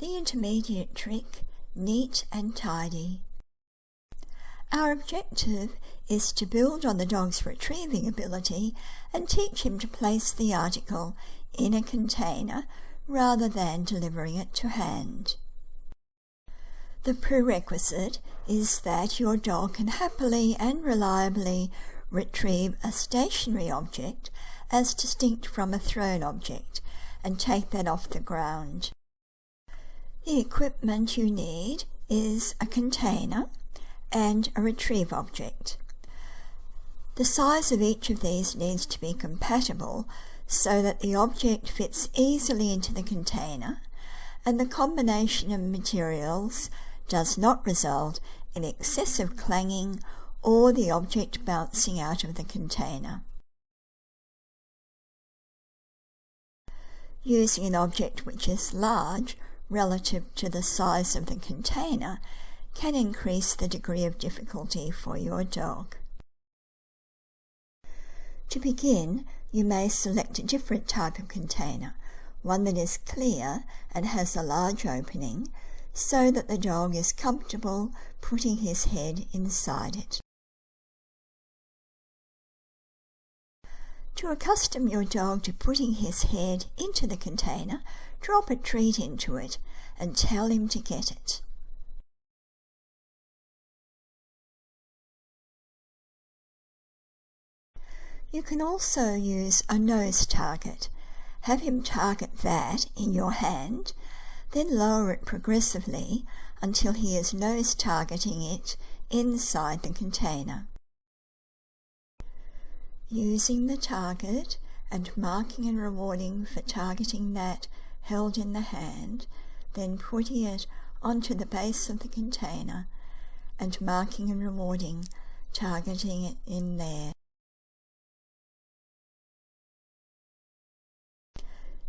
The intermediate trick, neat and tidy. Our objective is to build on the dog's retrieving ability and teach him to place the article in a container rather than delivering it to hand. The prerequisite is that your dog can happily and reliably retrieve a stationary object as distinct from a thrown object and take that off the ground. The equipment you need is a container and a retrieve object. The size of each of these needs to be compatible so that the object fits easily into the container and the combination of materials does not result in excessive clanging or the object bouncing out of the container. Using an object which is large relative to the size of the container can increase the degree of difficulty for your dog. To begin, you may select a different type of container, one that is clear and has a large opening, so that the dog is comfortable putting his head inside it. To accustom your dog to putting his head into the container, drop a treat into it and tell him to get it. You can also use a nose target. Have him target that in your hand, then lower it progressively until he is nose targeting it inside the container. Using the target and marking and rewarding for targeting that held in the hand, then putting it onto the base of the container and marking and rewarding, targeting it in there.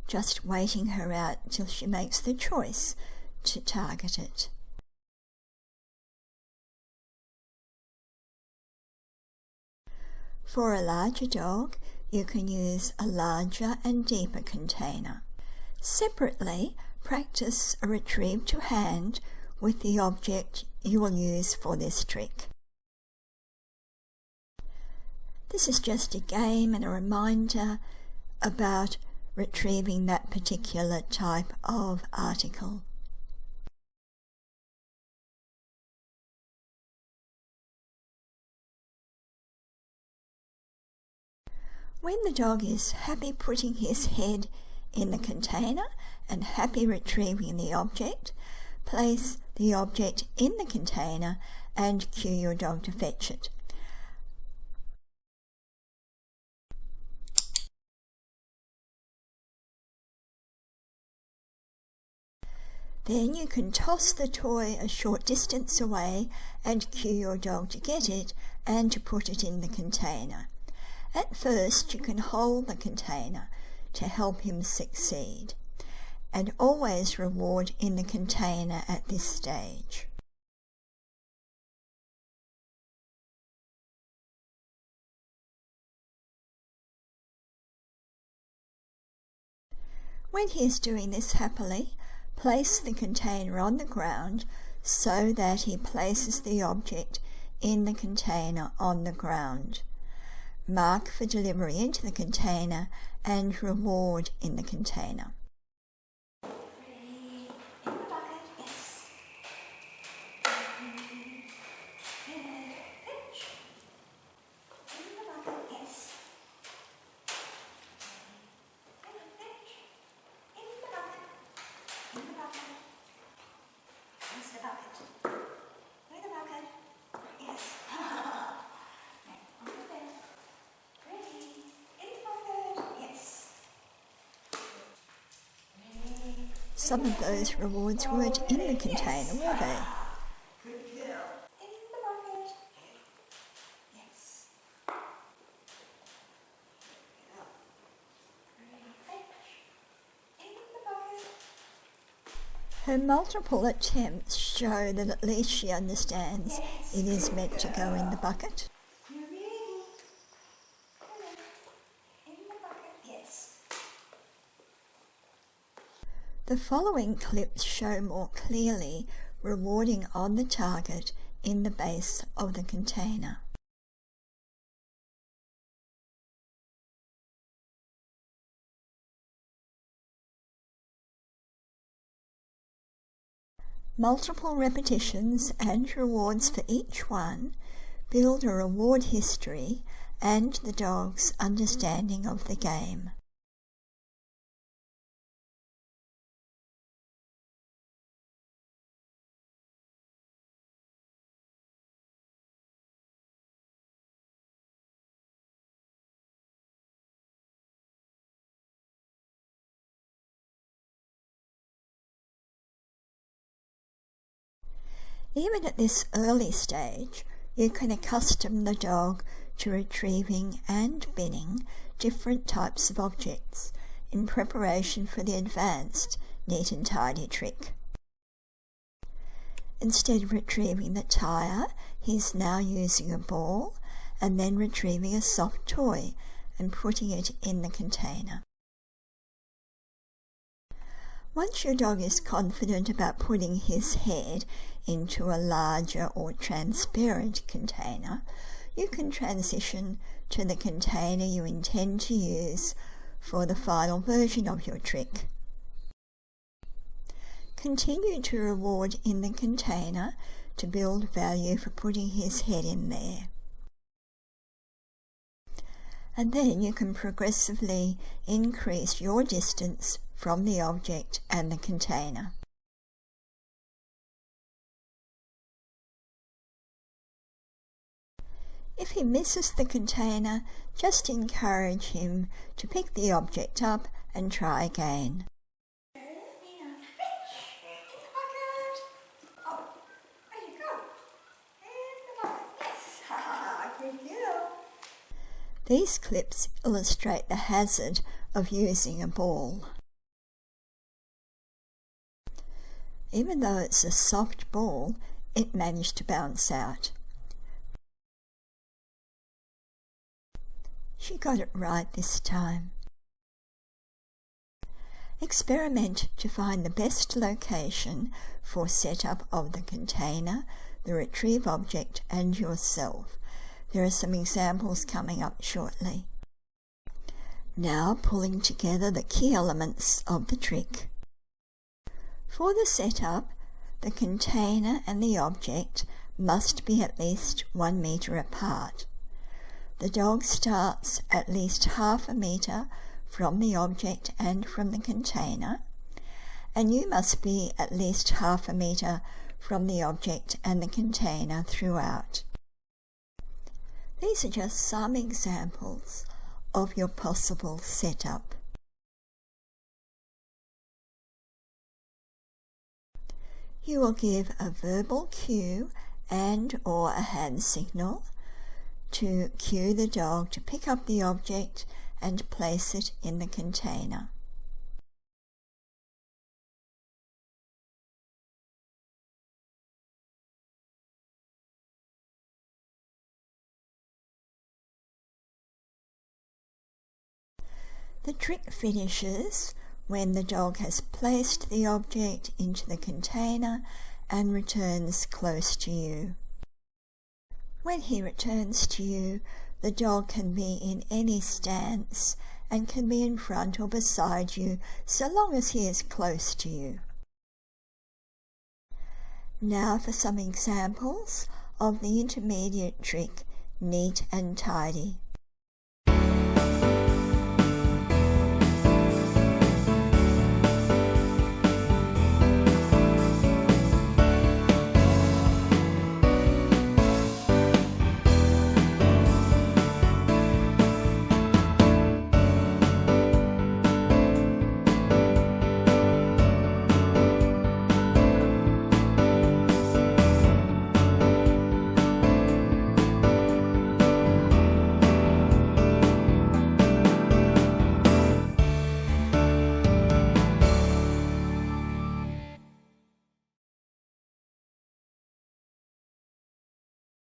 Just waiting her out till she makes the choice to target it. For a larger dog, you can use a larger and deeper container. Separately, practice a retrieve to hand with the object you will use for this trick. This is just a game and a reminder about retrieving that particular type of article. When the dog is happy putting his head in the container and happy retrieving the object, place the object in the container and cue your dog to fetch it. Then you can toss the toy a short distance away and cue your dog to get it and to put it in the container. At first, you can hold the container to help him succeed, and always reward in the container at this stage. When he is doing this happily, place the container on the ground so that he places the object in the container on the ground. Mark for delivery into the container and reward in the container. Some of those rewards weren't in the container, were they? Her multiple attempts show that at least she understands it is meant to go in the bucket. The following clips show more clearly rewarding on the target in the base of the container. Multiple repetitions and rewards for each one build a reward history and the dog's understanding of the game. Even at this early stage, you can accustom the dog to retrieving and binning different types of objects in preparation for the advanced neat and tidy trick. Instead of retrieving the tire, he's now using a ball and then retrieving a soft toy and putting it in the container. Once your dog is confident about putting his head into a larger or transparent container, you can transition to the container you intend to use for the final version of your trick. Continue to reward in the container to build value for putting his head in there. And then you can progressively increase your distance from the object and the container. If he misses the container, just encourage him to pick the object up and try again. These clips illustrate the hazard of using a ball. Even though it's a soft ball, it managed to bounce out. She got it right this time. Experiment to find the best location for setup of the container, the retrieve object and yourself. There are some examples coming up shortly. Now pulling together the key elements of the trick. For the setup, the container and the object must be at least 1 metre apart. The dog starts at least half a metre from the object and from the container, and you must be at least half a metre from the object and the container throughout. These are just some examples of your possible setup. You will give a verbal cue and/or a hand signal to cue the dog to pick up the object and place it in the container. The trick finishes when the dog has placed the object into the container and returns close to you. When he returns to you, the dog can be in any stance and can be in front or beside you so long as he is close to you. Now for some examples of the intermediate trick, neat and tidy.